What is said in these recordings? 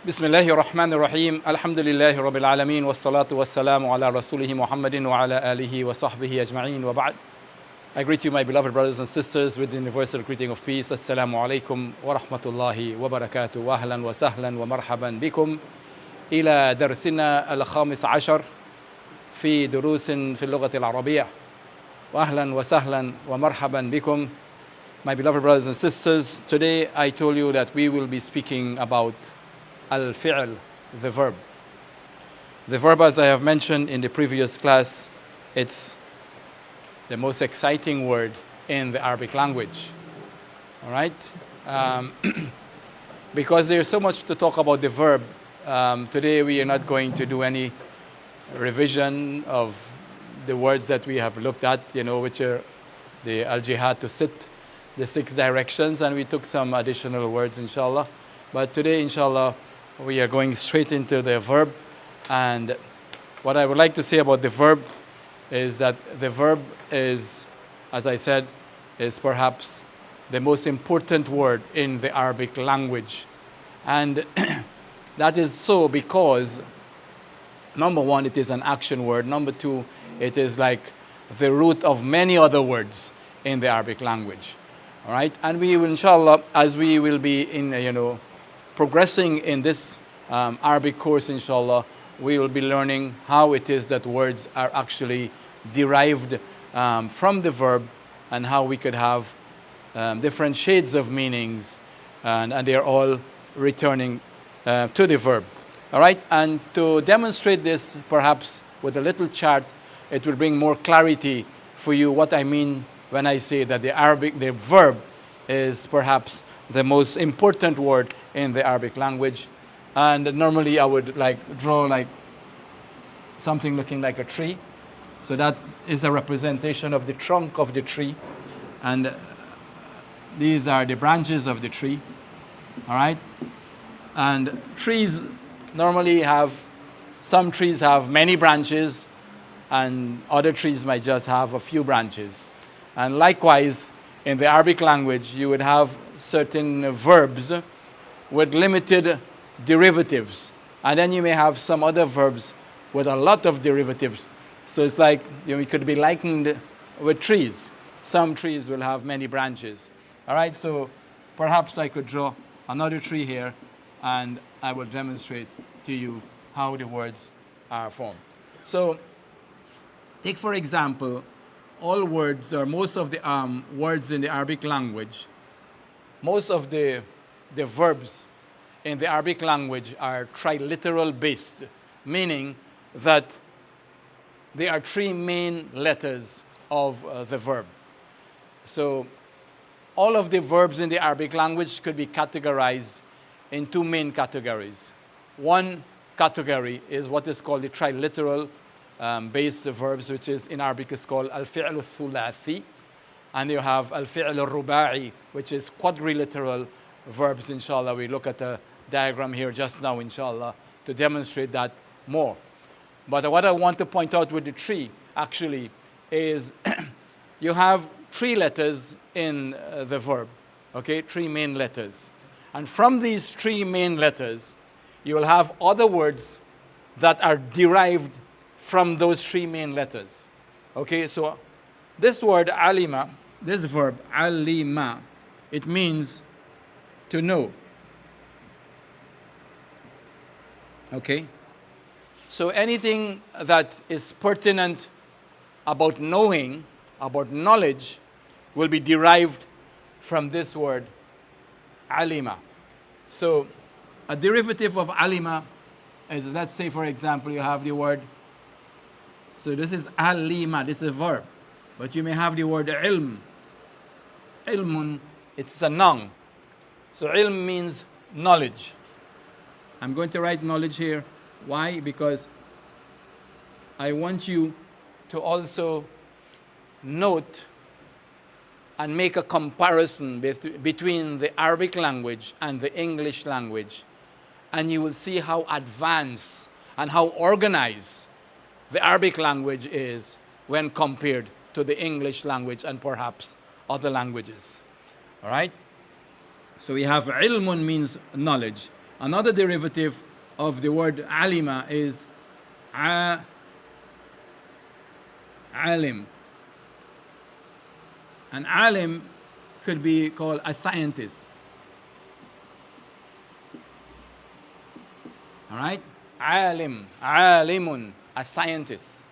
بسم الله الرحمن الرحيم الحمد لله رب العالمين والصلاة والسلام على رسوله محمد وعلى آله وصحبه أجمعين وبعد. I greet you, my beloved brothers and sisters, with the universal greeting of peace. Assalamu alaikum wa rahmatullahi wa barakatuh. Wa ahlan wa sahlan wa marhaban bikum إلى درسنا الخامس عشر في دروس في اللغة العربية. وأهلا وسهلا ومرحبا بكم. My beloved brothers and sisters, today I told you that we will be speaking about al-fi'l, the verb. The verb, as I have mentioned in the previous class, it's the most exciting word in the Arabic language. All right? Because there's so much to talk about the verb, today we are not going to do any revision of the words that we have looked at, which are the al-jihad, to sit, the 6 directions, and we took some additional words, inshallah. But today, inshallah, we are going straight into the verb. And what I would like to say about the verb is that the verb is, as I said, is perhaps the most important word in the Arabic language. And that is so because, number one, it is an action word. Number two, it is like the root of many other words in the Arabic language. All right? And we will, inshallah, as we will be in, progressing in this Arabic course, inshallah, we will be learning how it is that words are actually derived from the verb and how we could have different shades of meanings, and they are all returning to the verb. All right? And to demonstrate this, perhaps with a little chart, it will bring more clarity for you what I mean when I say that the verb is perhaps the most important word in the Arabic language. And normally I would draw something looking like a tree. So that is a representation of the trunk of the tree. And these are the branches of the tree. All right? And trees normally some trees have many branches, and other trees might just have a few branches. And likewise, in the Arabic language, you would have certain verbs with limited derivatives. And then you may have some other verbs with a lot of derivatives. So it's like, it could be likened with trees. Some trees will have many branches. All right, so perhaps I could draw another tree here, and I will demonstrate to you how the words are formed. So take, for example, all words, or most of the words in the Arabic language, most of the verbs in the Arabic language are triliteral based, meaning that there are 3 main letters of the verb. So all of the verbs in the Arabic language could be categorized in 2 main categories. One category is what is called the triliteral based verbs, which is in Arabic is called al-fi'l al-thulathi. And you have al-fi'l al-ruba'i, which is quadrilateral verbs, inshallah. We look at a diagram here just now, inshallah, to demonstrate that more. But what I want to point out with the tree, actually, is you have 3 letters in the verb, okay? 3 main letters. And from these 3 main letters, you will have other words that are derived from those 3 main letters. Okay, so this word alima, this verb alima, it means to know. Okay, so anything that is pertinent about knowing, about knowledge, will be derived from this word alima. So a derivative of alima is, let's say, for example, you have the word, so this is alima, this is a verb. But you may have the word ilm. Ilmun, it's a noun. So ilm means knowledge. I'm going to write knowledge here. Why? Because I want you to also note and make a comparison between the Arabic language and the English language. And you will see how advanced and how organized the Arabic language is when compared to the English language and perhaps other languages. All right? So we have ilmun means knowledge. Another derivative of the word alima is alim. An alim could be called a scientist. All right? Alimun, a scientist.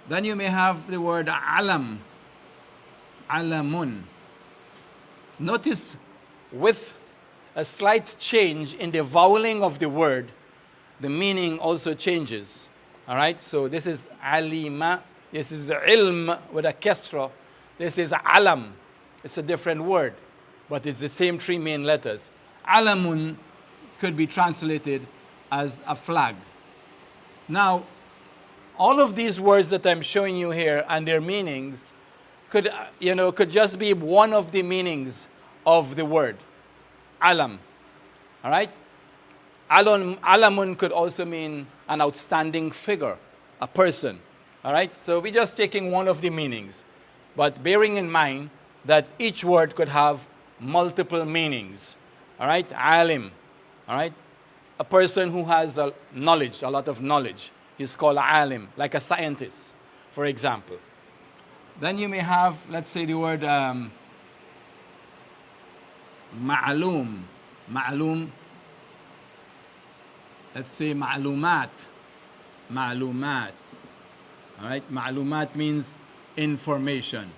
Then you may have the word alam, alamun. Notice with a slight change in the voweling of the word, the meaning also changes. All right? So this is alima, this is ilm with a kasra, this is alam. It's a different word, but it's the same three main letters. Alamun could be translated as a flag. Now, all of these words that I'm showing you here and their meanings could just be one of the meanings of the word alam. All right? Alamun could also mean an outstanding figure, a person. All right? So we're just taking one of the meanings, but bearing in mind that each word could have multiple meanings. All right? Alim. All right? A person who has a lot of knowledge. He's called alim, like a scientist, for example. Then you may have, let's say, the word ma'lum. Ma'lum. Let's say ma'lumat. Ma'lumat. All right? Ma'lumat means information.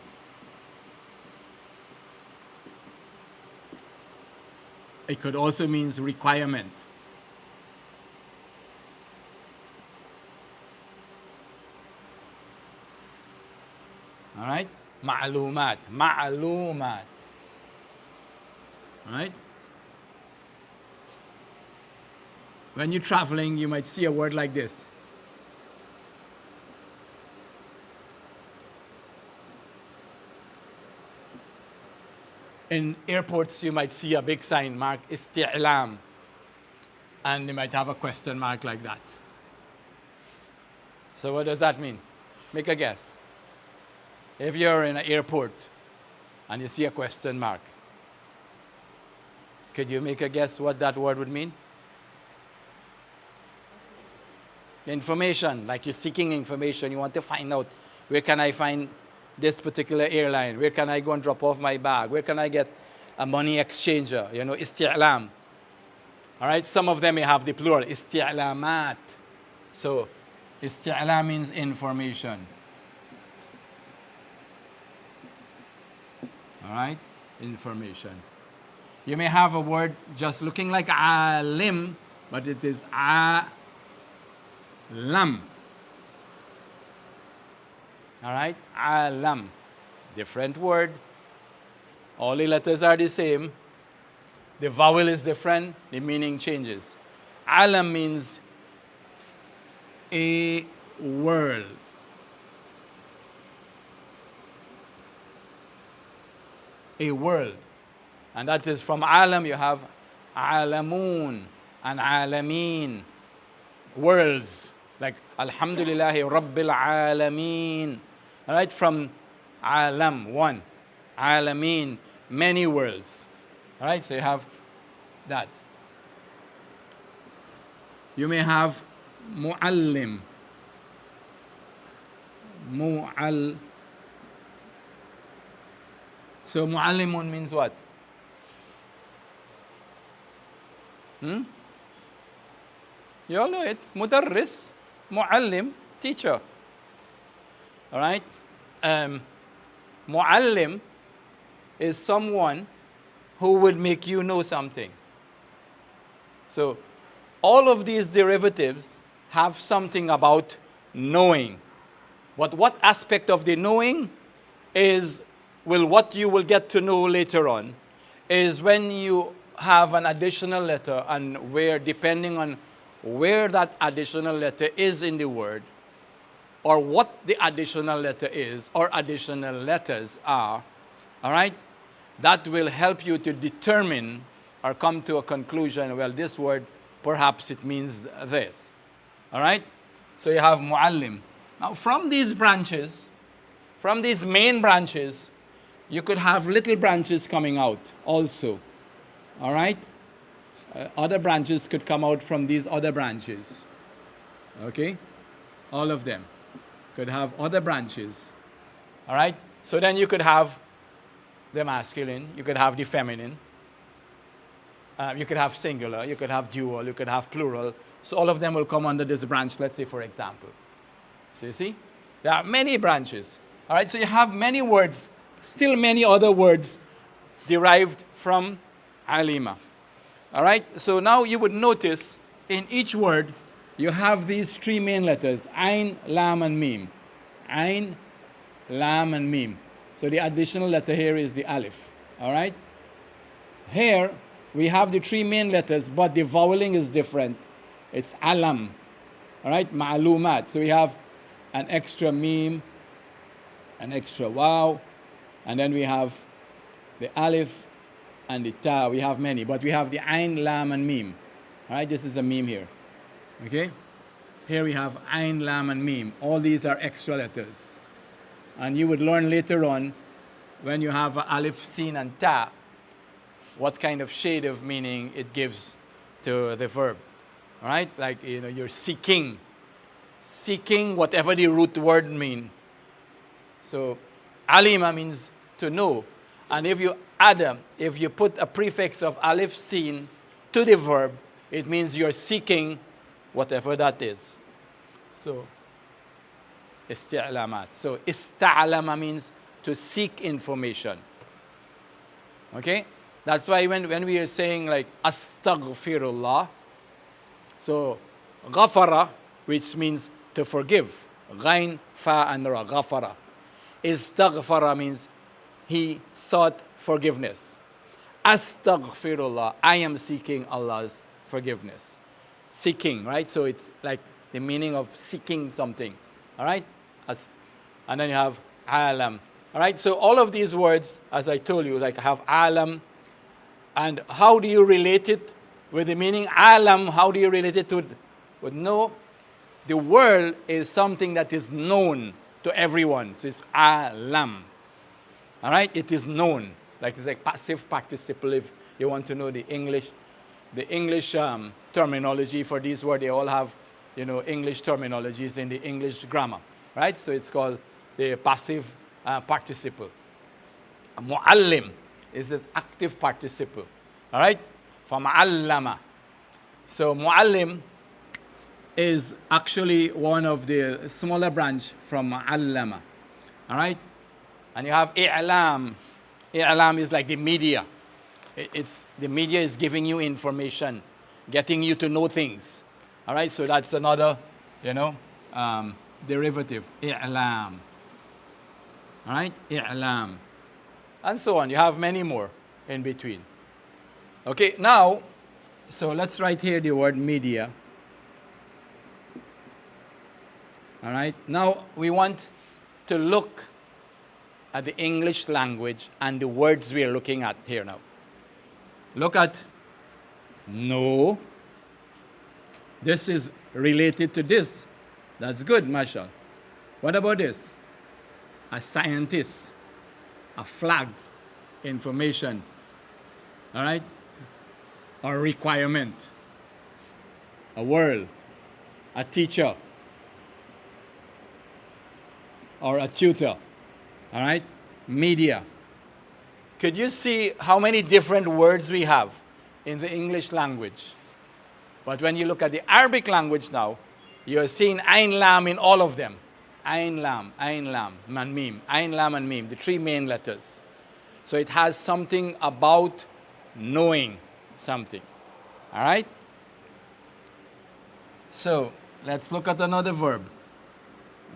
It could also mean requirement. All right? Ma'lumat. Ma'lumat. All right? When you're traveling, you might see a word like this. In airports, you might see a big sign marked isti'lam. And you might have a question mark like that. So what does that mean? Make a guess. If you're in an airport and you see a question mark, could you make a guess what that word would mean? Information, like you're seeking information. You want to find out, where can I find this particular airline? Where can I go and drop off my bag? Where can I get a money exchanger? Isti'lam. All right, some of them may have the plural, isti'lamat. So, isti'lam means information. All right, information. You may have a word just looking like alim, but it is alam. All right, alam. Different word. All the letters are the same. The vowel is different, the meaning changes. Alam means a world. A world. And that is from alam you have alamun and alameen. Worlds. Like Alhamdulillahi Rabbil Alameen. All right, from alam, one. Alameen, many worlds. All right, so you have that. You may have mu'allim. So mu'allimun means what? You all know it. Mudarris, mu'allim, teacher. All right? Mu'allim is someone who would make you know something. So, all of these derivatives have something about knowing. But what aspect of the knowing is, what you will get to know later on, is when you have an additional letter, and where, depending on where that additional letter is in the word, or what the additional letter is, or additional letters are, all right, that will help you to determine or come to a conclusion, well, this word, perhaps it means this. All right? So you have mu'allim. Now, from these branches, from these main branches, you could have little branches coming out also. All right? Other branches could come out from these other branches. Okay? All of them could have other branches. All right? So then you could have the masculine, you could have the feminine, you could have singular, you could have dual, you could have plural. So all of them will come under this branch, let's say, for example. So you see? There are many branches. All right? So you have many words, still many other words derived from alima. All right? So now you would notice in each word, you have these three main letters, ain, lam, and mim. Ain, lam, and mim. So the additional letter here is the alif. All right? Here, we have the three main letters, but the voweling is different. It's alam. All right? Ma'lumat. So we have an extra mim, an extra waw, and then we have the alif and the ta. We have many, but we have the ain, lam, and mim. All right? This is a mim here. Okay? Here we have ain, lam, and mim. All these are extra letters. And you would learn later on, when you have alif, sin, and ta, what kind of shade of meaning it gives to the verb. All right? Like, you're seeking. Seeking whatever the root word mean. So, alima means to know. And if you put a prefix of alif, sin to the verb, it means you're seeking whatever that is. So, isti'lamat. So, ista'lama means to seek information. Okay? That's why when we are saying like astaghfirullah, so ghafara, which means to forgive, ghain, fa, and ra, ghafara. Istaghfara means he sought forgiveness. Astaghfirullah, I am seeking Allah's forgiveness. Seeking, right? So it's like the meaning of seeking something. All right? And then you have alam. All right? So all of these words, as I told you, like have alam. And how do you relate it with the meaning alam? How do you relate it to with no? The world is something that is known to everyone. So it's alam. All right? It is known. Like it's like passive participle. If you want to know the English terminology for these words, they all have, English terminologies in the English grammar, right? So it's called the passive participle. Mu'allim is an active participle, all right? From allama. So mu'allim is actually one of the smaller branch from allama, all right? And you have i'lam. I'lam is like the media. It's the media is giving you information, getting you to know things. All right, so that's another, derivative. I'lam. All right, i'lam, and so on. You have many more in between. Okay, now, so let's write here the word media. All right, now we want to look at the English language and the words we are looking at here now. Look at no. This is related to this. That's good, mashallah. What about this? A scientist, a flag, information, all right? Or requirement, a world, a teacher, or a tutor, all right? Media. Could you see how many different words we have in the English language? But when you look at the Arabic language now, you're seeing ain lam in all of them. Ain lam, and mim. Ain lam and mim, the three main letters. So it has something about knowing something. All right? So let's look at another verb.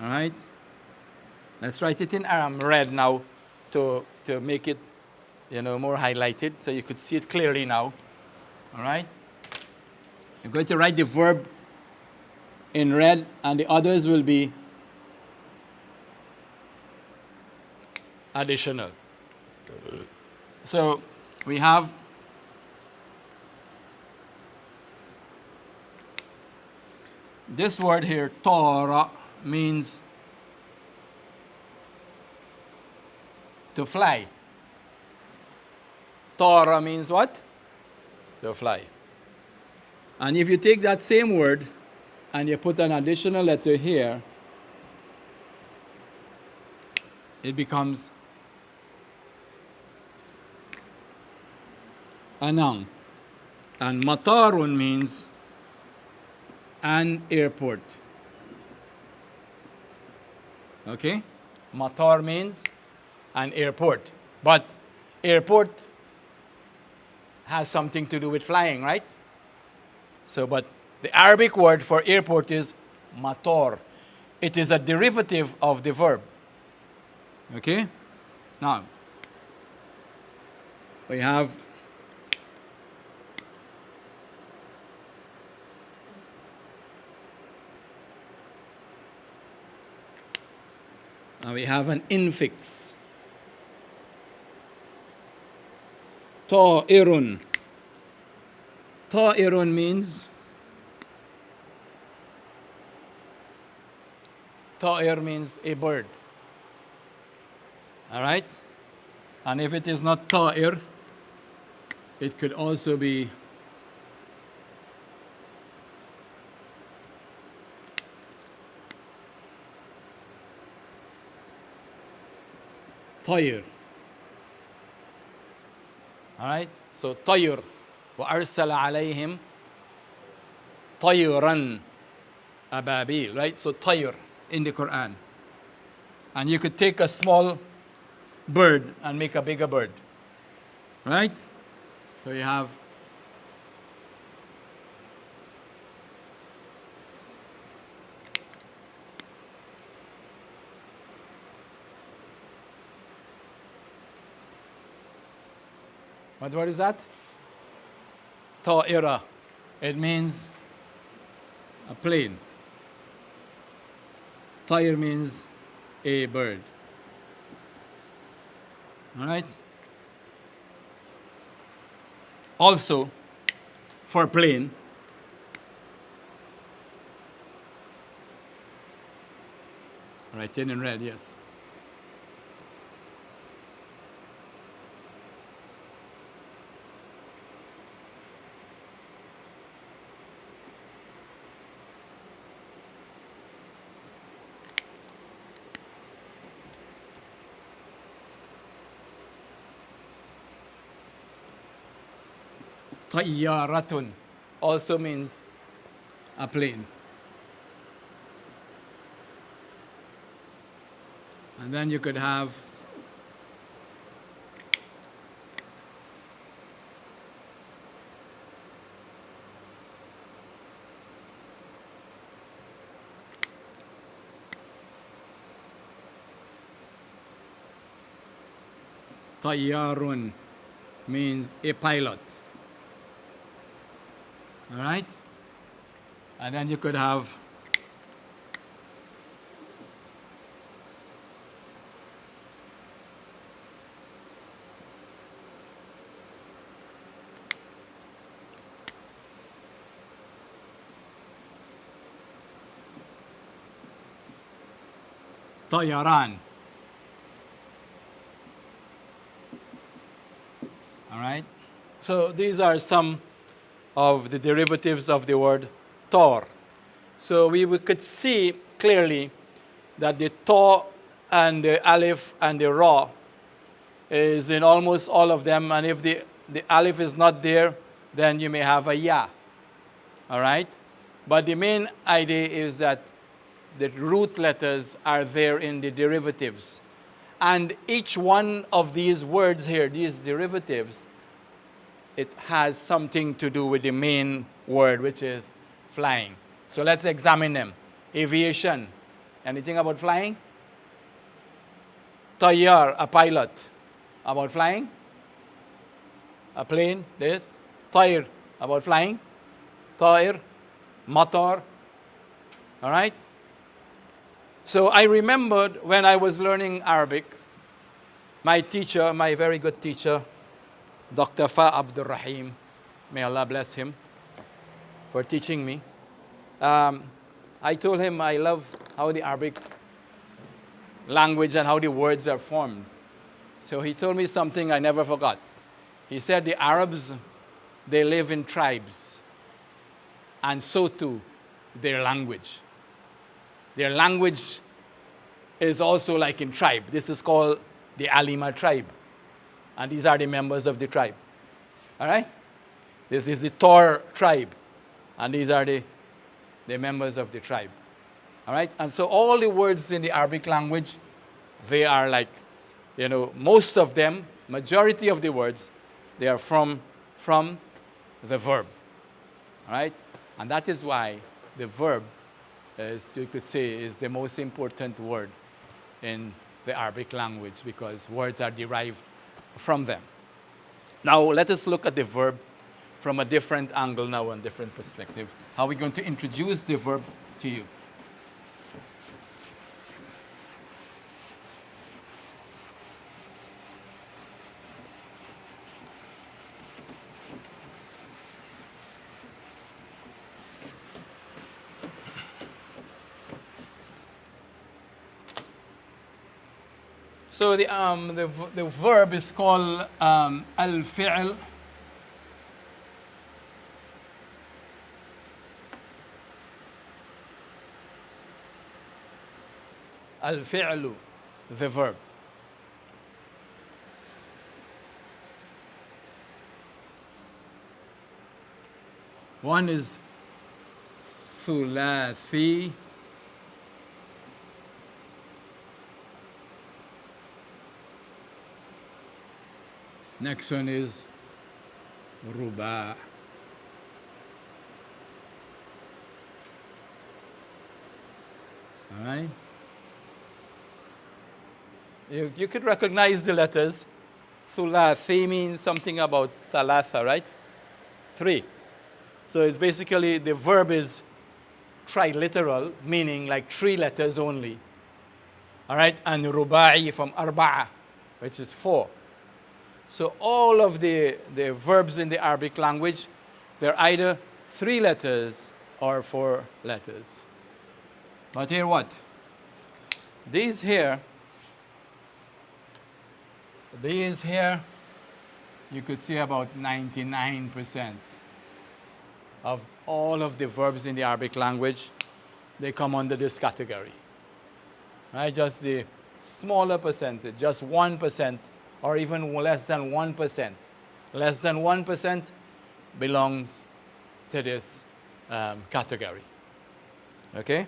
All right? Let's write it in red now to make it more highlighted so you could see it clearly now. All right? I'm going to write the verb in red, and the others will be additional. So we have this word here, tara, means to fly. Tara means what? So fly. And if you take that same word and you put an additional letter here, it becomes a noun. And matarun means an airport. Okay? Matar means an airport. But airport has something to do with flying, right? So, but the Arabic word for airport is matar. It is a derivative of the verb. Okay? Now, we have an infix. Ta'irun. Ta'irun means ta'ir means a bird. All right? And if it is not ta'ir, it could also be طير. All right? So طير. وأرسل عليهم طيرا أبابيل. Right? So طير in the Quran. And you could take a small bird and make a bigger bird. Right? So you have what word is that? Ta'ira. It means a plane. Ta'ir means a bird. All right? Also, for plane, write in red, yes. Tayyaratun also means a plane. And then you could have tayyarun means a pilot. All right? And then you could have Tayaran. All right? So these are some of the derivatives of the word tor. So we could see clearly that the ta and the alif and the ra is in almost all of them, and if the alif is not there, then you may have a ya. All right? But the main idea is that the root letters are there in the derivatives. And each one of these words here, these derivatives, it has something to do with the main word, which is flying. So let's examine them. Aviation. Anything about flying? Tayyar, a pilot. About flying? A plane, this. Tayr, about flying. Tair, matar. All right? So I remembered when I was learning Arabic, my teacher, my very good teacher, Dr. Abdur Raheem, may Allah bless him for teaching me. I told him I love how the Arabic language and how the words are formed. So he told me something I never forgot. He said the Arabs they live in tribes, and so too their language. Their language is also like in tribe. This is called the Alima tribe, and these are the members of the tribe. All right? This is the Tor tribe, and these are the members of the tribe. All right? And so all the words in the Arabic language, they are like, most of them, majority of the words, they are from the verb. All right? And that is why the verb, as you could say, is the most important word in the Arabic language, because words are derived from them. Now, let us look at the verb from a different angle now, and different perspective. How are we going to introduce the verb to you? So the verb is called al-fi'l. Al-fi'lu, the verb. One is thulathi. Next one is ruba'. All right? You could recognize the letters. Thulathi means something about thalatha, right? 3. So it's basically, the verb is triliteral, meaning like 3 letters only. All right? And ruba'i from arba'a, which is 4. So all of the verbs in the Arabic language, they're either 3 letters or 4 letters. But here what? These here, you could see about 99% of all of the verbs in the Arabic language, they come under this category. Right? Just the smaller percentage, just 1%, or even less than 1%. Less than 1% belongs to this category. Okay?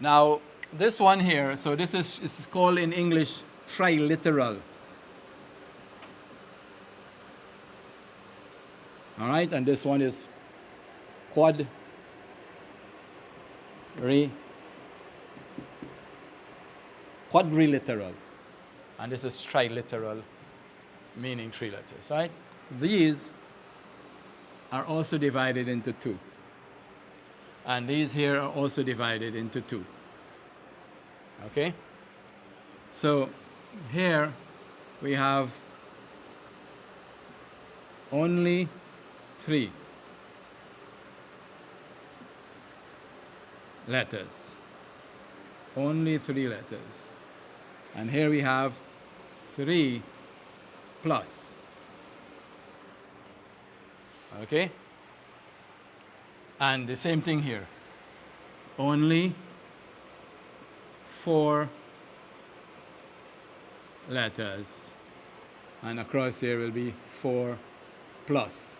Now, this one here, so this is called in English triliteral. All right, and this one is quadriliteral. And this is triliteral, meaning 3 letters, right? These are also divided into 2. And these here are also divided into 2. Okay? So here we have only 3 letters. Only 3 letters. And here we have 3 plus. Okay? And the same thing here. Only 4 letters. And across here will be 4 plus.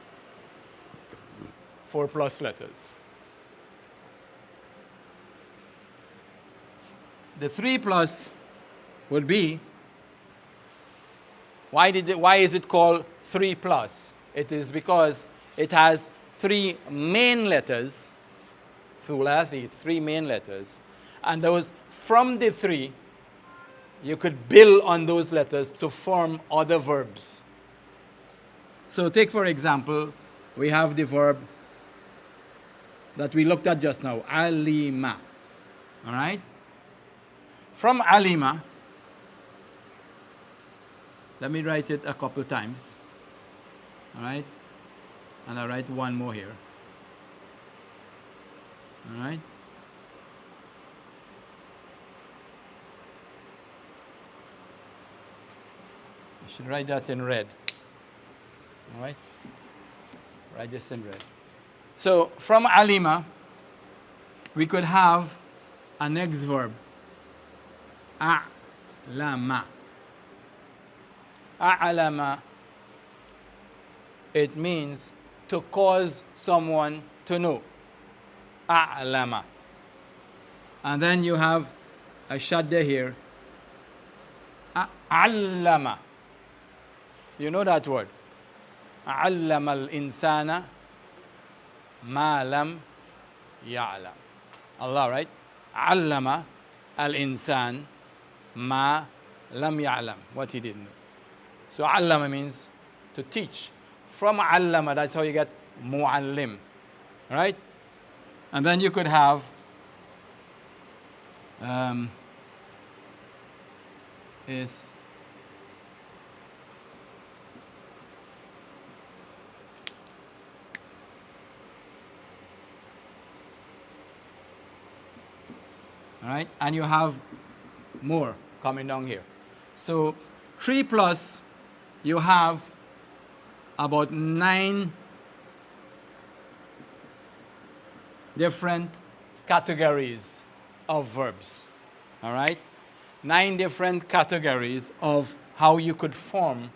4 plus letters. The 3 plus would be, why is it called 3 plus? It is because it has 3 main letters, thulathi, 3 main letters, and those, from the 3, you could build on those letters to form other verbs. So take, for example, we have the verb that we looked at just now, alima. All right? From alima, let me write it a couple times. All right? And I'll write one more here. All right? I should write that in red. All right? Write this in red. So from alima, we could have a next verb. A'lama. A'lama. It means to cause someone to know. A'lama. And then you have a shadda here. Allama. You know that word. Allama al-insana ma lam ya'lam. Allah, right? Allama al-insan ma lam ya'lam. What he didn't know. So allama means to teach. From allama, that's how you get mu'allim. Right? And then you could have is all right, and you have more coming down here. So 3 plus, you have about 9 different categories of verbs. All right? 9 different categories of how you could form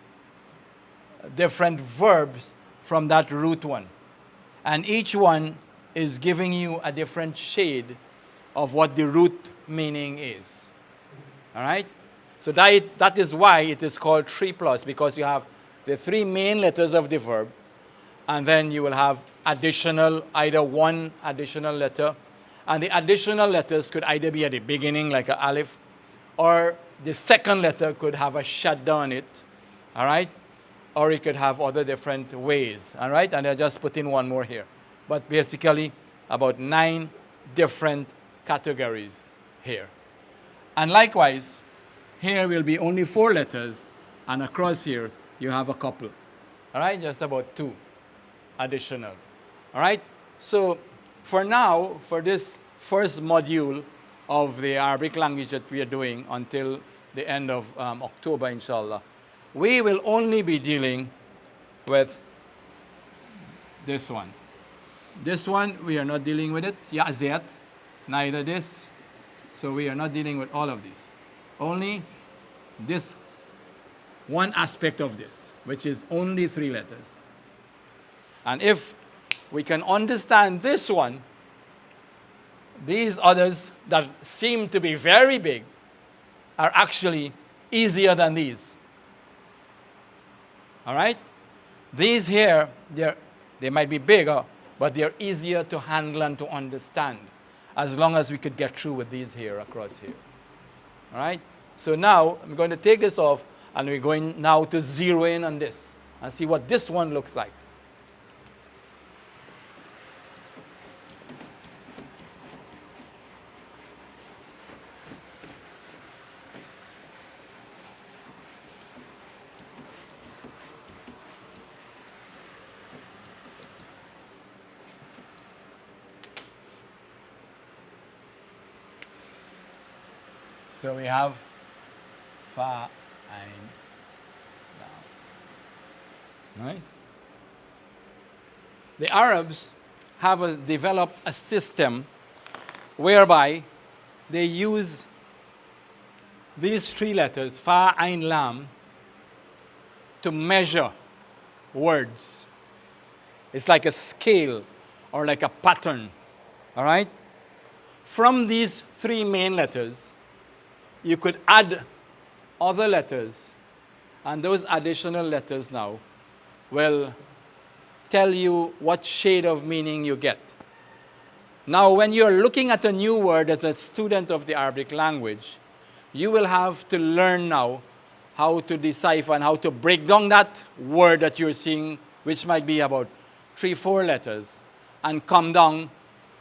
different verbs from that root one. And each one is giving you a different shade of what the root meaning is. All right? So that is why it is called 3 plus, because you have the 3 main letters of the verb, and then you will have additional, either one additional letter, and the additional letters could either be at the beginning, like an alif, or the second letter could have a shadda on it, all right? Or it could have other different ways, all right? And I just put in one more here. But basically, about 9 different categories here. And likewise, here will be only 4 letters, and across here, you have a couple, all right? Just about 2 additional, all right? So for now, for this first module of the Arabic language that we are doing until the end of October, inshallah, we will only be dealing with this one. This one, we are not dealing with it, ya'ziyat, neither this. So we are not dealing with all of these. Only this one aspect of this, which is only 3 letters. And if we can understand this one, these others that seem to be very big are actually easier than these. All right? These here, they might be bigger, but they're easier to handle and to understand, as long as we could get through with these here across here. All right? So now I'm going to take this off, and we're going now to zero in on this and see what this one looks like. So we have fa, ain, lam. Right? The Arabs have developed a system whereby they use these 3 letters, fa, ain, lam, to measure words. It's like a scale or like a pattern. All right? From these 3 main letters, you could add other letters, and those additional letters now will tell you what shade of meaning you get. Now, when you're looking at a new word as a student of the Arabic language, you will have to learn now how to decipher and how to break down that word that you're seeing, which might be about 3-4 letters, and come down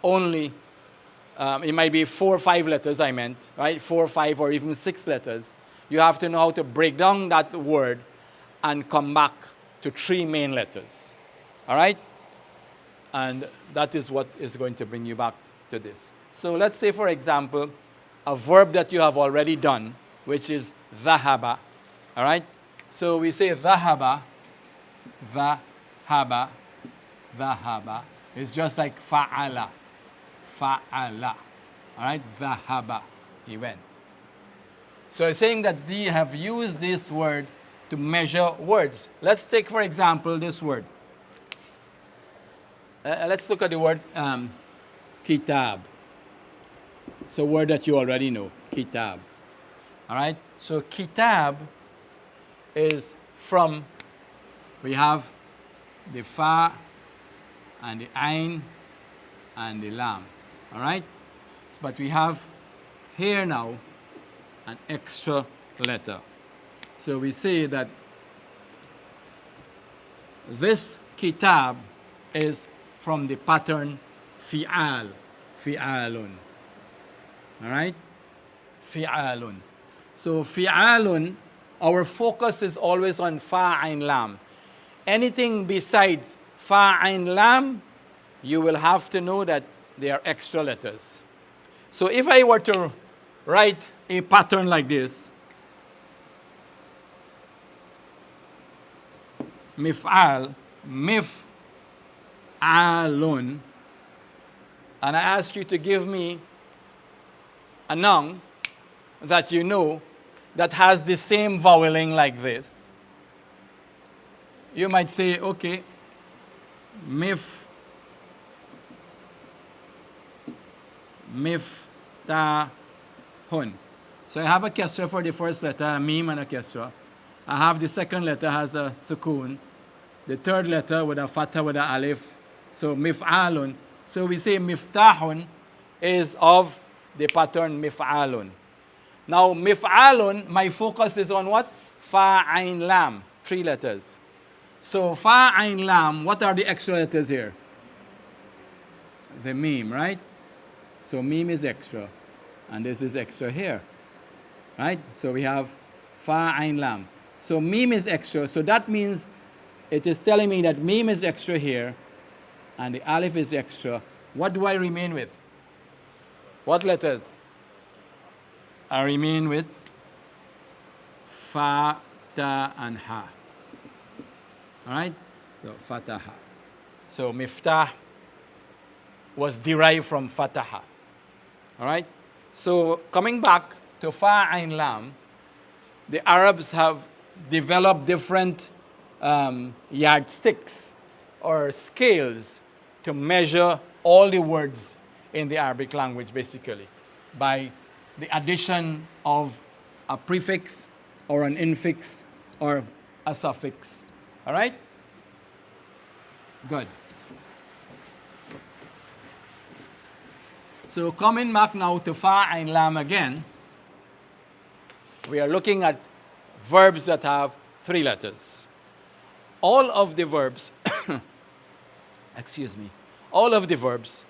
only it might be 4 or 5 letters, I meant, right? 4 or 5 or even 6 letters. You have to know how to break down that word and come back to 3 main letters. All right? And that is what is going to bring you back to this. So let's say, for example, a verb that you have already done, which is dhahaba. All right? So we say dhahaba, dhahaba. Haba, dhahaba. It's just like fa'ala, fa'ala. All right, dhahaba, he went. So it's saying that they have used this word to measure words. Let's take, for example, this word. Let's look at the word kitab. It's a word that you already know, kitab. All right, so kitab is from, we have the fa and the ain and the lam. All right, but we have here now an extra letter. So we say that this kitab is from the pattern fi'al, fi'alun. All right, fi'alun. So fi'alun, our focus is always on fa, ain, lam. Anything besides fa, ain, lam, you will have to know that they are extra letters. So if I were to write a pattern like this, mif'al, mif'alun, and I ask you to give me a noun that you know that has the same voweling like this, you might say, okay, miftahun. So I have a kasra for the first letter, a mim and a kasra. I have the second letter has a sukoon. The third letter with a fatha with a alif. So mif'alun. So we say miftahun is of the pattern mif'alun. Now mif'alun, my focus is on what? Fa, ain, lam, 3 letters. So fa, ain, lam, what are the extra letters here? The mim, right? So mim is extra, and this is extra here, right? So we have fa, ain, lam. So mim is extra, so that means it is telling me that mim is extra here, and the alif is extra. What do I remain with? What letters? I remain with fa, ta, and ha. All right? So fataha. So miftah was derived from fataha. All right? So coming back to fa, ain, lam, the Arabs have developed different yardsticks or scales to measure all the words in the Arabic language, basically, by the addition of a prefix or an infix or a suffix. All right? Good. So coming back now to fa, ain, lam again, we are looking at verbs that have 3 letters. All of the verbs, excuse me, all of the verbs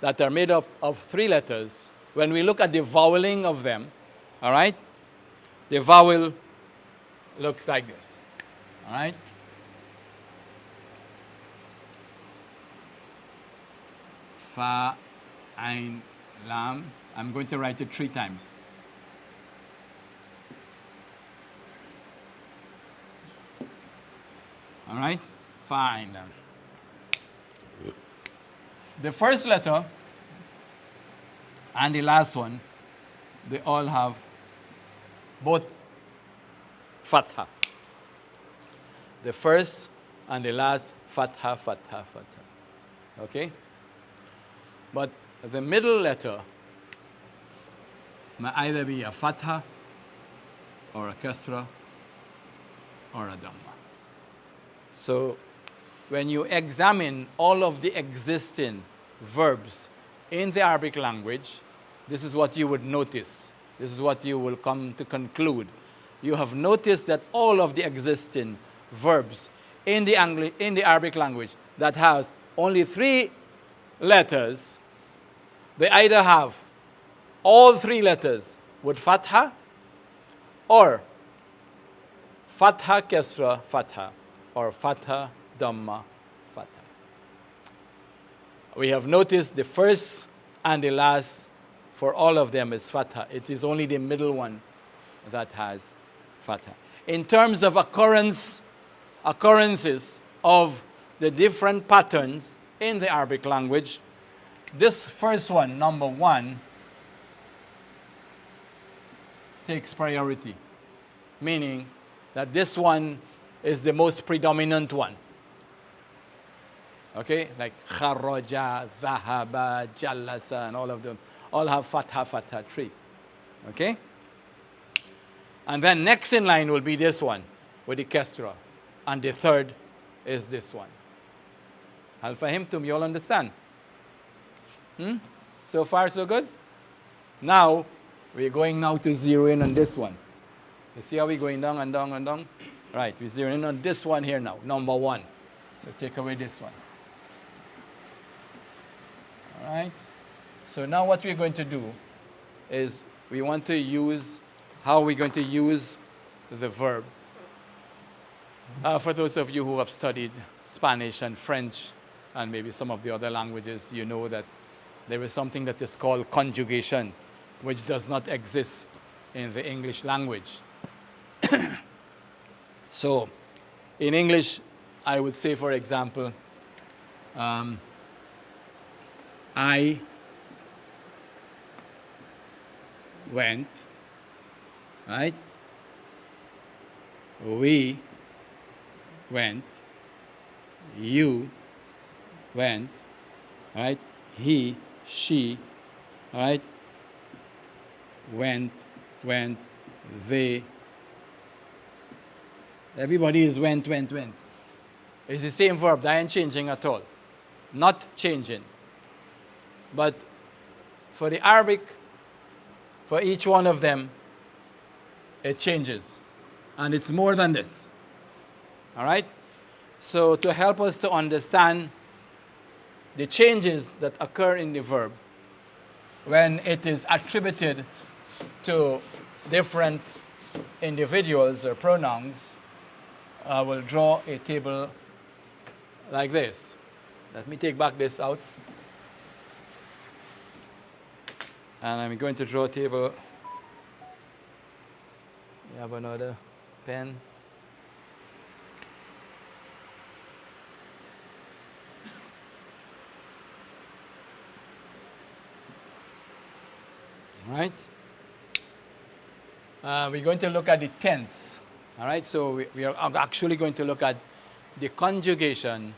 that are made up of 3 letters, when we look at the voweling of them, all right, the vowel looks like this, all right? Fa, ain, lam. I'm going to write it 3 times. All right? Fa, ain, lam. The first letter and the last one, they all have both fatha. The first and the last, fatha, fatha, fatha. Okay? But the middle letter may either be a fatha or a kasra or a dhamma. So when you examine all of the existing verbs in the Arabic language, this is what you would notice. This is what you will come to conclude. You have noticed that all of the existing verbs in the Arabic language that has only 3 letters, they either have all 3 letters with fatha or fatha, kasra, fatha, or fatha, dhamma, fatha. We have noticed the first and the last for all of them is fatha. It is only the middle one that has fatha. In terms of occurrences of the different patterns in the Arabic language, this first one, number 1, takes priority, meaning that this one is the most predominant one. Okay, like kharaja, dhahaba, jalasa, and all of them all have fatha, fatha, 3. Okay? And then next in line will be this one with the kasra. And the third is this one. Hal fahimtum, you all understand? So far, so good? Now, we're going now to zero in on this one. You see how we're going down and down and down? Right, we're zeroing in on this one here now, number 1. So take away this one. All right? So now what we're going to do is we want to use, how we're going to use the verb. For those of you who have studied Spanish and French and maybe some of the other languages, you know that there is something that is called conjugation, which does not exist in the English language. So in English, I would say, for example, I went, right? We went. You went, right? He, she, right? Went, they. Everybody is went. It's the same verb. That ain't changing at all. Not changing. But for the Arabic, for each one of them, it changes. And it's more than this. All right? So to help us to understand the changes that occur in the verb when it is attributed to different individuals or pronouns, I will draw a table like this. Let me take back this out. And I'm going to draw a table. You have another pen. All right. We're going to look at the tense. All right. So we are actually going to look at the conjugation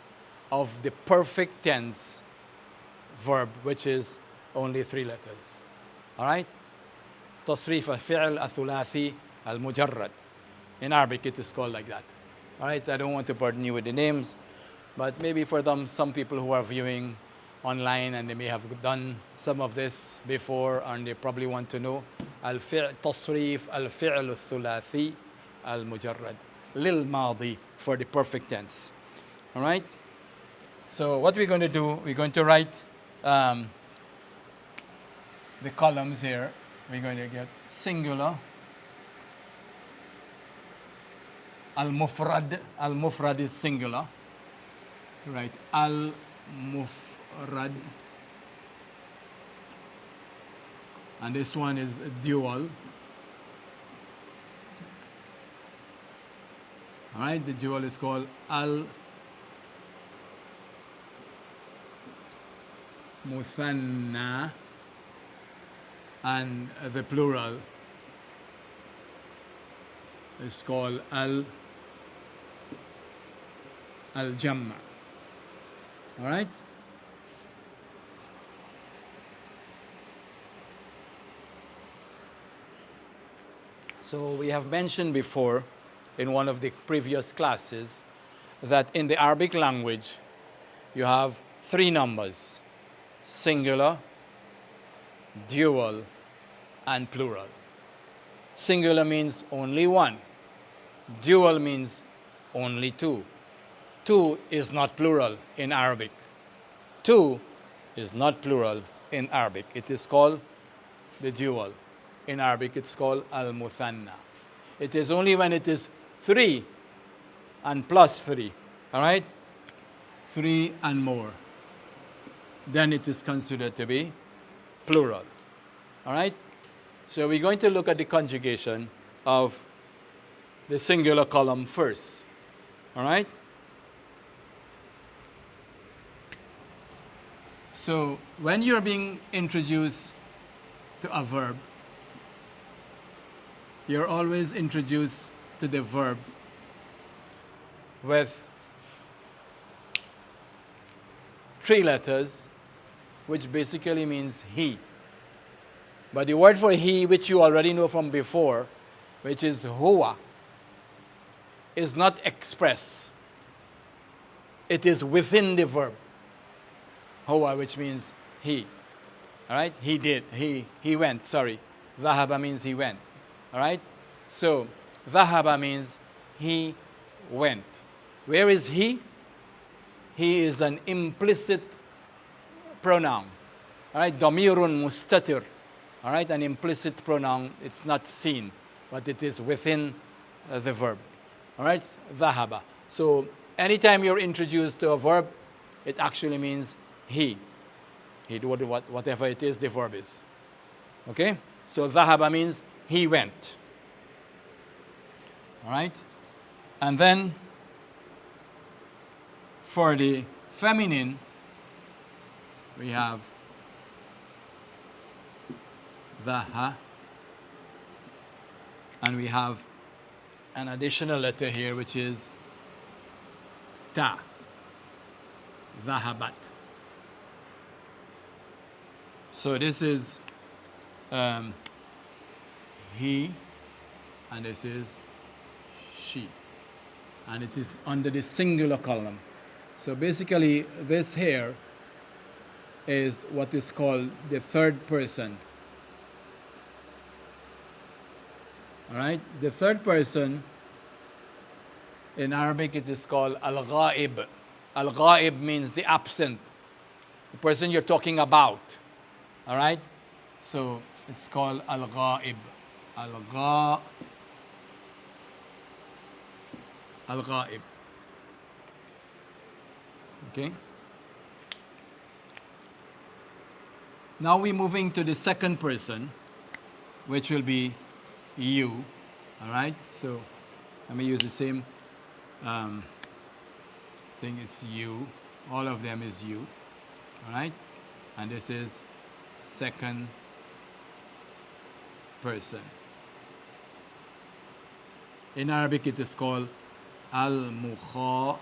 of the perfect tense verb, which is only 3 letters. All right. تصريف الفعل الثلاثي المجرد. In Arabic, it is called like that. All right. I don't want to burden you with the names, but maybe for them, some people who are viewing online and they may have done some of this before and they probably want to know تصريف الفعل الثلاثي المجرد للماضي for the perfect tense. All right. So what we're going to do, we're going to write the columns here. We're going to get singular, al-mufrad. Al-mufrad is singular. Right. Al-mufrad. And this one is dual. All right. The dual is called al-muthanna. And the plural is called al-jamma. All right? So we have mentioned before in one of the previous classes that in the Arabic language you have 3 numbers: singular, dual, and plural. Singular means only 1. Dual means only 2. 2 is not plural in Arabic. 2 is not plural in Arabic. It is called the dual. In Arabic, it's called al-muthanna. It is only when it is 3 and plus 3, all right? 3 and more. Then it is considered to be plural. All right? So we're going to look at the conjugation of the singular column first. All right? So when you're being introduced to a verb, you're always introduced to the verb with 3 letters, which basically means he. But the word for he, which you already know from before, which is huwa, is not express. It is within the verb. Huwa, which means he. All right? He did. He went. Sorry. Dhahaba means he went. All right? So, dhahaba means he went. Where is he? He is an implicit pronoun. All right? Damirun mustatir. All right? An implicit pronoun. It's not seen, but it is within the verb. All right? Dhahaba. So, anytime you're introduced to a verb, it actually means he. He did whatever it is the verb is. Okay? So, dhahaba means he went. All right? And then, for the feminine, we have dhaha, and we have an additional letter here, which is ta, dhahabat. So this is he, and this is she, and it is under the singular column. So basically, this here is what is called the third person. All right? The third person, in Arabic, it is called al-ghaib. Al-ghaib means the absent, the person you're talking about. All right? So it's called al-ghaib. Al-ghaib. Okay? Now we're moving to the second person, which will be you. All right? So let me use the same thing. It's you. All of them is you. All right? And this is second person. In Arabic, it is called al-mukhatab.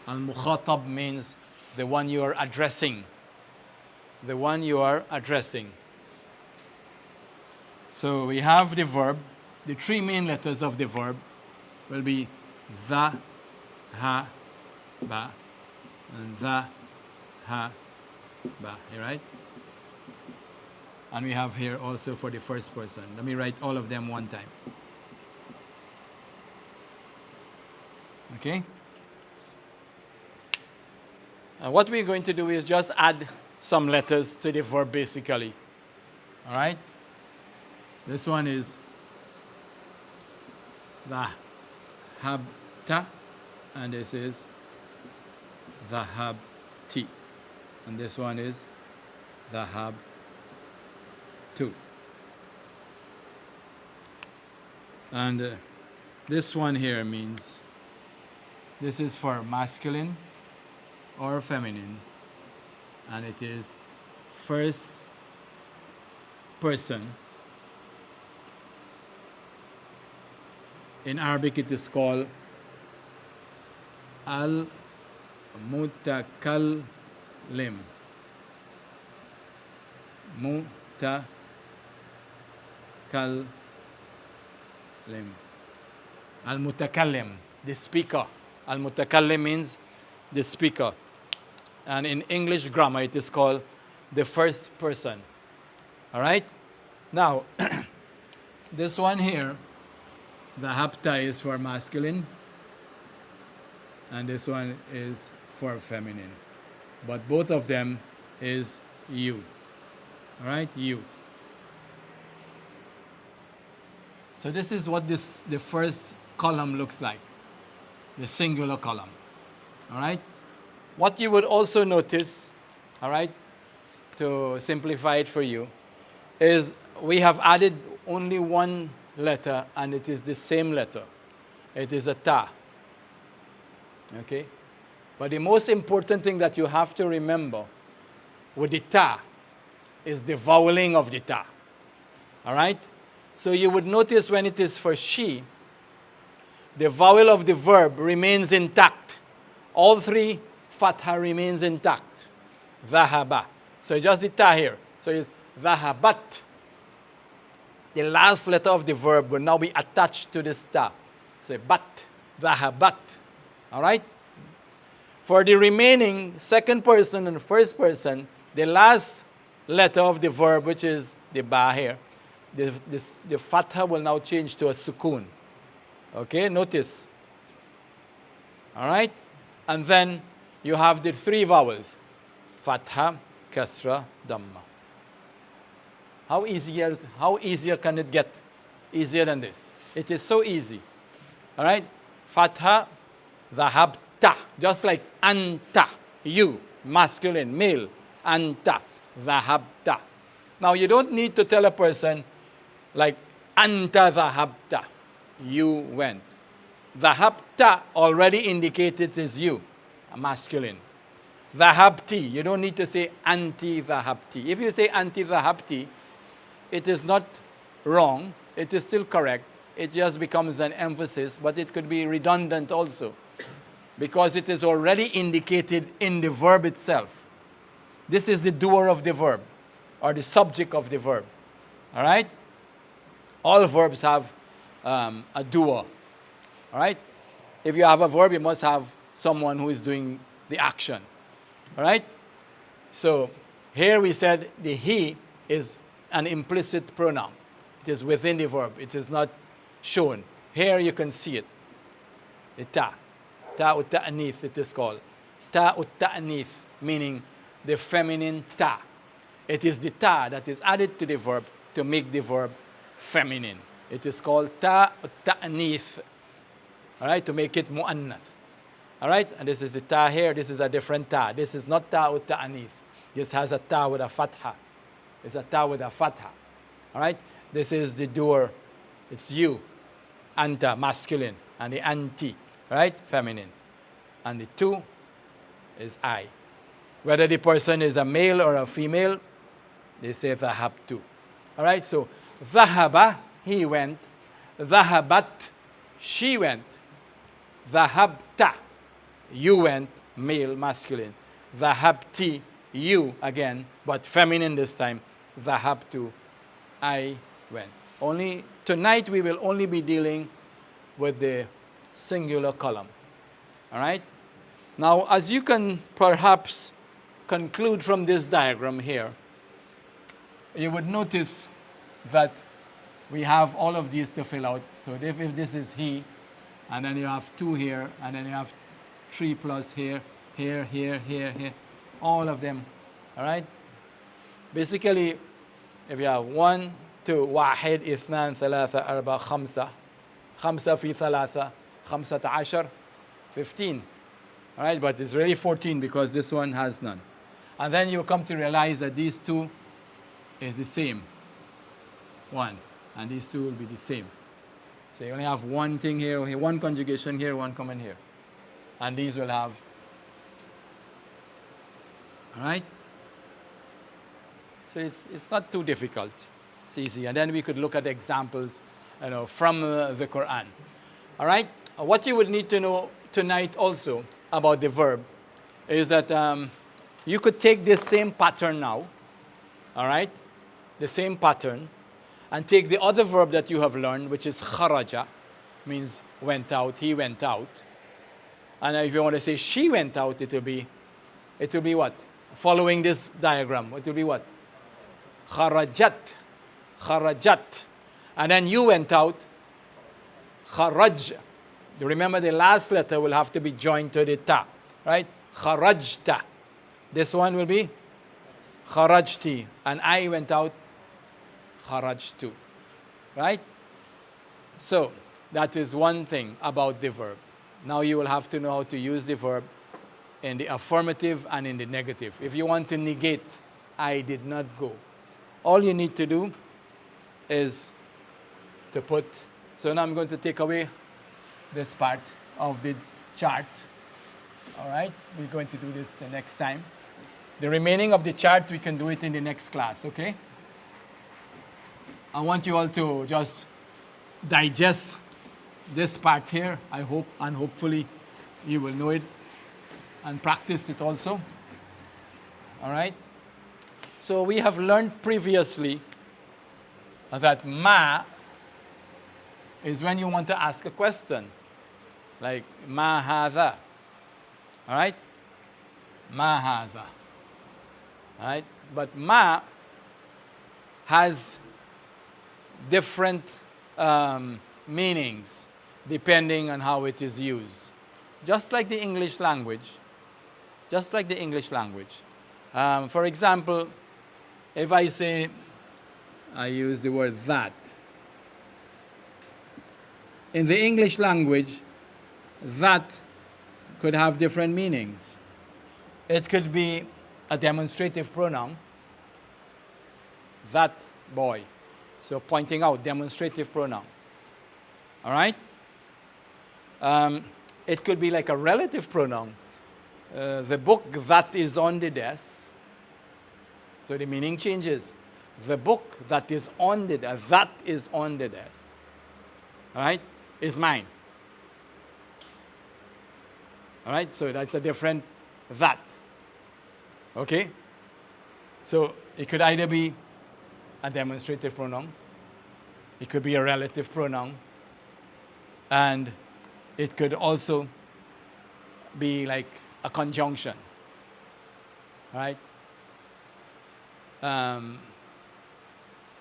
Al-mukhatab means the one you are addressing. The one you are addressing. So we have the verb. The 3 main letters of the verb will be the, ha, ba, and the, ha, ba. You right? And we have here also for the first person. Let me write all of them one time. Okay? What we're going to do is just add some letters to the verb basically. All right? This one is dhahabta, and this is dhahabti, and this one is dhahabtu. And this one here means this is for masculine or feminine, and it is first person. In Arabic, it is called al-mutakallim. Mutakallim. Al-mutakallim, the speaker. Al-mutakallim means the speaker. And in English grammar, it is called the first person. All right? Now, this one here, the hapta is for masculine, and this one is for feminine. But both of them is you. All right? You. So this is what the first column looks like, the singular column. All right? What you would also notice, all right, to simplify it for you, is we have added only one letter, and it is the same letter. It is a ta. Okay? But the most important thing that you have to remember with the ta is the voweling of the ta. All right? So you would notice when it is for she, the vowel of the verb remains intact. All three fatha remains intact. Dhahaba. So just the ta here. So it's dhahabat. The last letter of the verb will now be attached to this ta. So bat, dhahabat. All right? For the remaining second person and first person, the last letter of the verb, which is the ba here, the fatha will now change to a sukoon. Okay, notice. All right? And then you have the three vowels. Fatha, kasra, dhamma. How easier can it get? Easier than this. It is so easy. All right? Fatha, dhahabta. Just like anta. You, masculine, male. Anta, dhahabta. Now you don't need to tell a person like anta dhahabta. You went. Dhahabta already indicated is you, a masculine. Dhahabti, you don't need to say anti dhahabti. If you say anti dhahabti, it is not wrong, it is still correct. It just becomes an emphasis, but it could be redundant also because it is already indicated in the verb itself. This is the doer of the verb or the subject of the verb. All right? All verbs have a doer. All right? If you have a verb, you must have someone who is doing the action. All right? So here we said the he is an implicit pronoun. It is within the verb. It is not shown. Here you can see it. The ta. Ta'ut ta'nith it is called. Ta'ut ta'nith, meaning the feminine ta. It is the ta that is added to the verb to make the verb feminine. It is called ta'ut ta'nith. All right, to make it mu'annath. All right, and this is the ta here. This is a different ta. This is not ta'ut ta'nith. This has a ta with a fatha. It's a ta with a fatha. All right, this is the doer. It's you. Anta, masculine. And the anti, right, feminine. And the tu is I. Whether the person is a male or a female, they say dhahabtu. All right, so dhahaba, he went. Dhahabat, she went. Dhahabta, you went, male, masculine. Dhahabti, you again, but feminine this time. Dhahabtu, I went. Only tonight we will only be dealing with the singular column. All right? Now, as you can perhaps conclude from this diagram here, you would notice that we have all of these to fill out. So if this is he, and then you have 2 here, and then you have 3 plus here, here, here, here, here, all of them. All right? Basically, if you have 1, 2, واحد اثنان ثلاثة أربعة خمسة خمسة في ثلاثة خمسة عشر 15. All right, but it's really 14 because this one has none. And then you come to realize that these 2 is the same. 1. And these 2 will be the same. So you only have one thing here, 1 conjugation here, 1 common here. And these will have. All right? So it's not too difficult. It's easy. And then we could look at examples, from the Quran. All right? What you would need to know tonight also about the verb is that you could take this same pattern now, all right? The same pattern, and take the other verb that you have learned, which is kharaja, means went out, he went out. And if you want to say she went out, it will be what? Following this diagram, it will be what? Kharajat. Kharajat. And then you went out, kharaj. Remember the last letter will have to be joined to the ta, right? Kharajta. This one will be kharajti. And I went out, kharajtu. Right? So, that is one thing about the verb. Now you will have to know how to use the verb in the affirmative and in the negative. If you want to negate, I did not go. All you need to do is to put, so now I'm going to take away this part of the chart. All right, we're going to do this the next time. The remaining of the chart, we can do it in the next class, okay? I want you all to just digest this part here, I hope, and hopefully you will know it and practice it also. All right? So we have learned previously that ma is when you want to ask a question, like ma hadha. All right? Ma hadha. All right? But ma has different meanings depending on how it is used. Just like the English language. Just like the English language. For example, if I say, I use the word that. In the English language, that could have different meanings. It could be a demonstrative pronoun. That boy. So pointing out, demonstrative pronoun. All right? It could be like a relative pronoun. The book that is on the desk. So the meaning changes. The book that is on the desk, that is on the desk. All right? Is mine. All right? So that's a different that. Okay? So it could either be a demonstrative pronoun. It could be a relative pronoun. And it could also be like a conjunction. All right?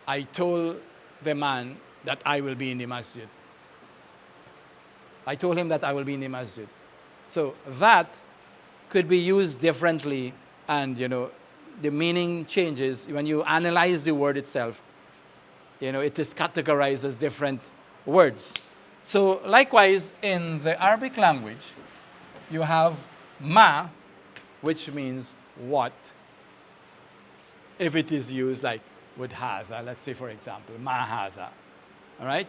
I told the man that I will be in the masjid. I told him that I will be in the masjid. So that could be used differently, and the meaning changes when you analyze the word itself. It is categorized as different words. So likewise, in the Arabic language, you have ma, which means what, if it is used like with hadha, let's say for example, ma hadha. All right?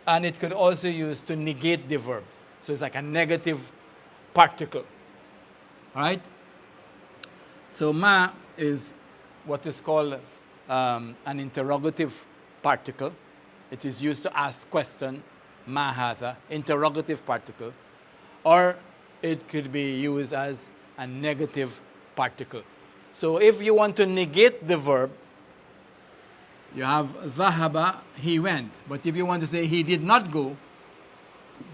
And it could also use to negate the verb. So it's like a negative particle. All right? So ma is what is called an interrogative particle. It is used to ask question, ma hadha, interrogative particle. Or it could be used as a negative particle. So if you want to negate the verb, you have dhahaba, he went. But if you want to say he did not go,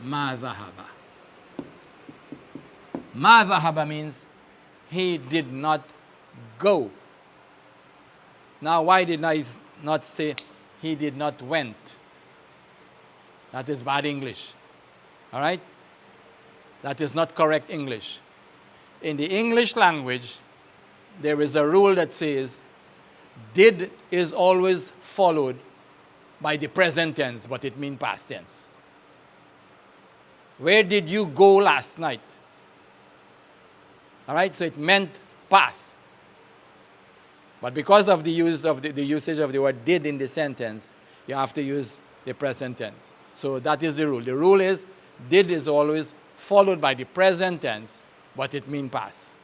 ma dhahaba. Ma dhahaba means he did not go. Now, why did I not say he did not went? That is bad English. All right? That is not correct English. In the English language, there is a rule that says did is always followed by the present tense, but it means past tense. Where did you go last night? All right, so it meant past. But because of the use of the usage of the word did in the sentence, you have to use the present tense. So that is the rule. The rule is did is always followed by the present tense, but it means past.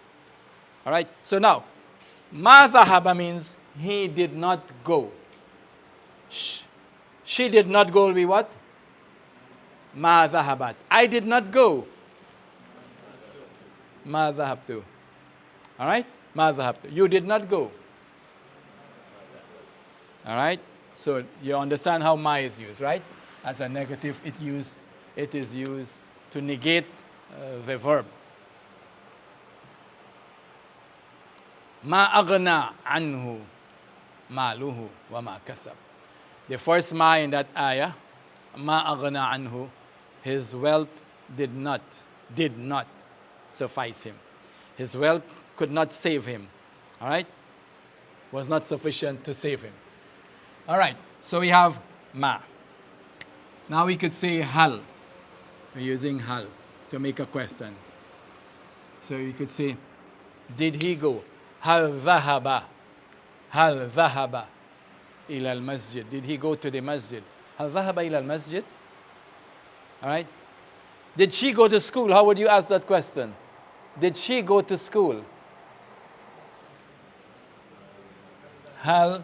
All right, so now, ma dhahaba means he did not go. She did not go will be what? Ma dhahabat. I did not go. Ma dhahabtu. All right? Ma dhahabtu. You did not go. All right? So you understand how ma is used, right? As a negative, it is used to negate the verb. Ma aghna anhu maluhu wa ma kasab. The first ma in that ayah, ma aghna anhu, his wealth did not suffice him. His wealth could not save him. All right? Was not sufficient to save him. All right, so we have ma. Now we could say hal. We're using hal to make a question. So you could say, did he go? Hal dhahaba. Hal dhahaba ila al-masjid. Did he go to the masjid? Hal dhahaba ila al-masjid? All right. Did she go to school? How would you ask that question? Did she go to school? هل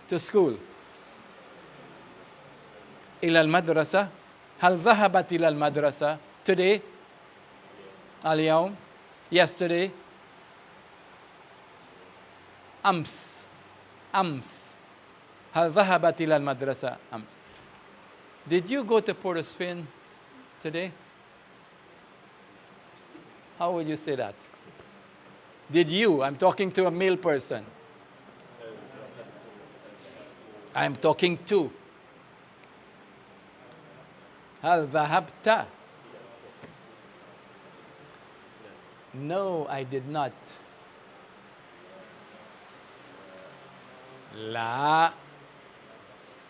to school. إلى المدرسة. هل ذهبت إلى المدرسة today? اليوم. Yesterday. أمس. هل ذهبت إلى المدرسة أمس? Did you go to Port of Spain today? How would you say that? Did you? I'm talking to a male person. I'm talking to. هل ذهبت? No, I did not. لا.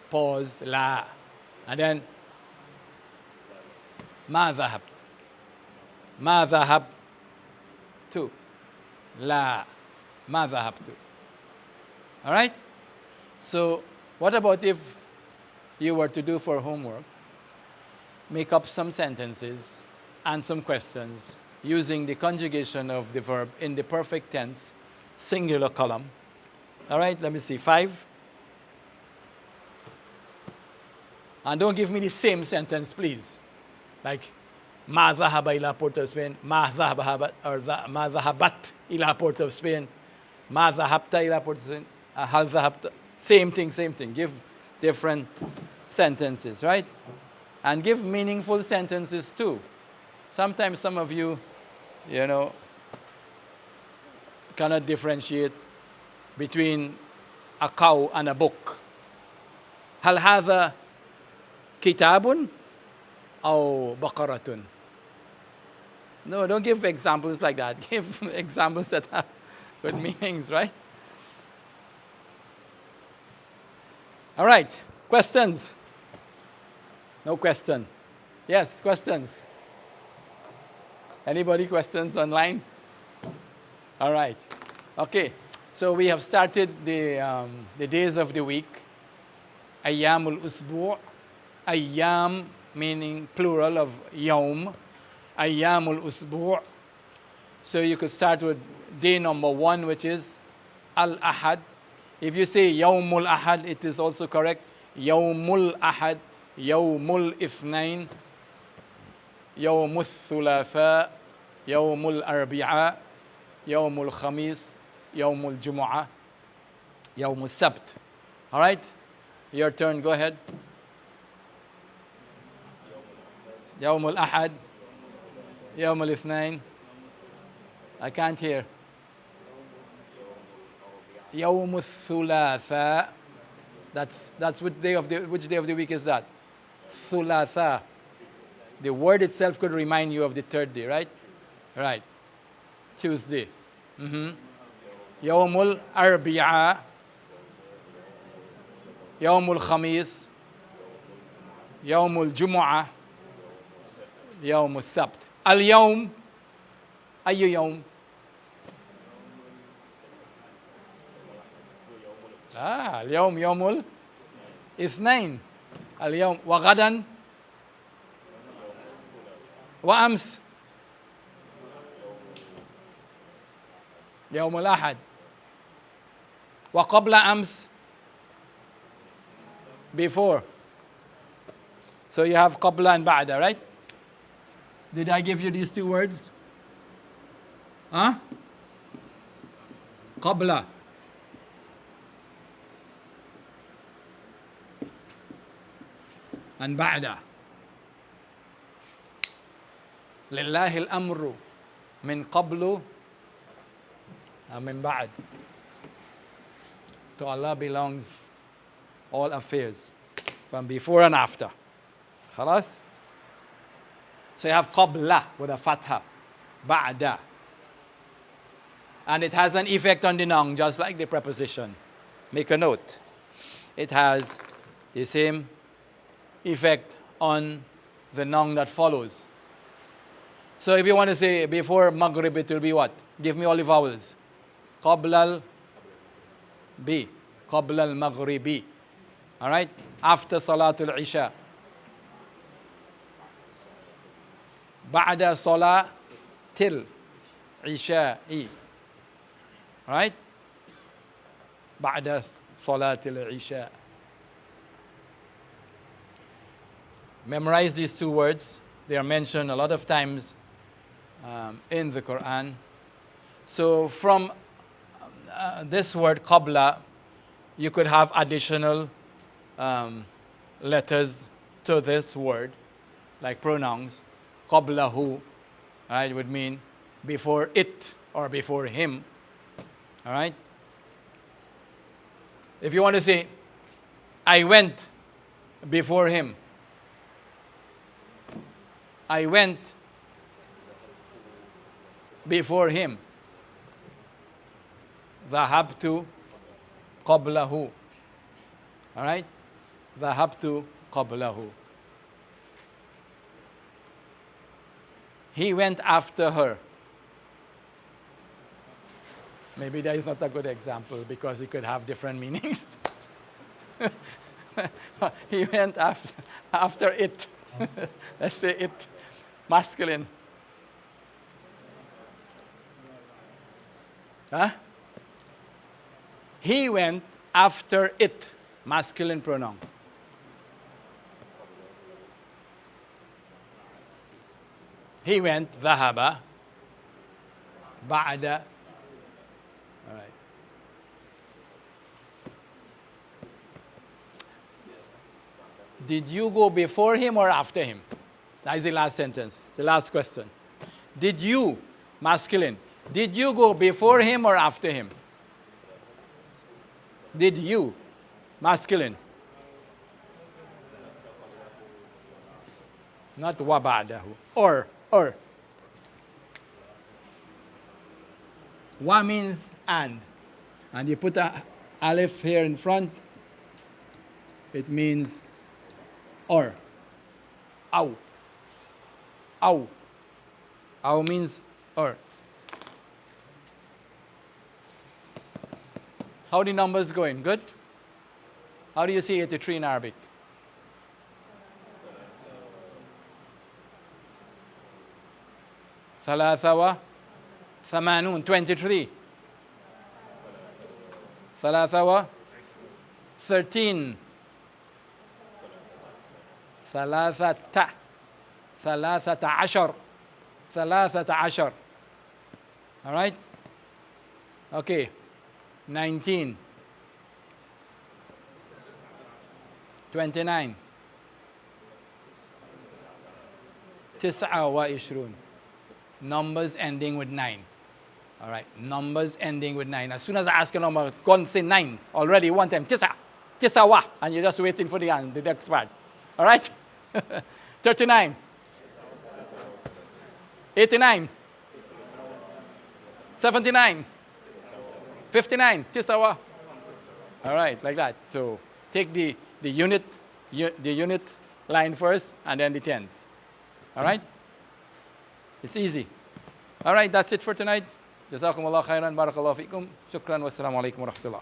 Pause. لا. And then ما ذهبت. ما ذهبت. لا. ما ذهبت. All right? So, what about if you were to do for homework? Make up some sentences and some questions using the conjugation of the verb in the perfect tense, singular column. All right, let me see. 5. And don't give me the same sentence, please. Like, ما ذهب إلى Port of Spain, ما ذهب or ما ذهبت إلى Port of Spain, ما ذهبت إلى Port of Spain, هل ذهبت. Same thing. Give different sentences, right? And give meaningful sentences too. Sometimes some of you, cannot differentiate between a cow and a book. هل هذا كتاب أو بقرة? No, don't give examples like that. Give examples that have good meanings, right? All right, questions? No question. Yes, questions? Anybody questions online? All right. Okay, so we have started the days of the week. Ayyamul usbu'. Ayyam meaning plural of yawm. Ayyamul usbu'. So you could start with day number 1, which is al-ahad. If you say yawmul ahad, it is also correct. Yawmul ahad. يوم الاثنين يوم الثلاثاء يوم الأربعاء يوم الخميس يوم الجمعة يوم السبت. All right? Your turn, go ahead. يوم الأحد يوم الاثنين. I can't hear. يوم الثلاثاء. That's which day of the week is that? Thulatha. The word itself could remind you of the third day, right? Right. Tuesday. Yawmul Arbi'a. Yawmul Khamis. Yawmul Jumu'ah. Yawmul Sabt. Al-Yawm. Ayyu Yawm. اليوم يوم الاثنين. اليوم وغدا وأمس يوم الأحد وقبل أمس before. So you have قبل and بعد, right? Did I give you these 2 words? قبل and بعد. لله الأمر من قبل ومن بعد. To Allah belongs all affairs from before and after. خلاص? So you have قبل with a fatha. بعد. And it has an effect on the noun just like the preposition. Make a note. It has the same effect on the noun that follows. So if you want to say before Maghrib, it will be what? Give me all the vowels. قبل B. قبل المغرب. All right? After Salatul Isha. بعد صلاة till عشاء. Right? بعد صلاة العشاء. Memorize these two words. They are mentioned a lot of times in the Quran. So from this word qabla, you could have additional letters to this word, like pronouns. Qablahu, right, would mean before it or before him. All right? If you want to say, I went before him. I went before him. ذهبت قبله. All right? ذهبت قبله. He went after her. Maybe that is not a good example because it could have different meanings. He went after it. Let's say it, masculine. Huh? He went after it, masculine pronoun. He went ذهب بعد. All right. Did you go before him or after him? That is the last sentence, the last question. Did you, masculine, did you go before him or after him? Did you, masculine? Not وَبَعْدَهُ. Or. Wa means and you put a alif here in front, it means or. Aw. Aw means or. How the numbers going? Good? How do you see 83 in Arabic? ثلاثة وثمانون 23. ثلاثة 13. ثلاثة عشر. All right? Okay. 19. 29. 29. Numbers ending with 9. All right, numbers ending with 9. As soon as I ask a number, go and say 9 already one time. Tisa wa, and you're just waiting for the next part. All right? 39. 89. 79. 59. Tisa wa. All right, like that. So take the unit line first, and then the tens. All right? It's easy. All right, that's it for tonight. Jazakumullah khairan. Barakallahu fikum. Shukran. Wassalamu alaikum wa rahmatullah.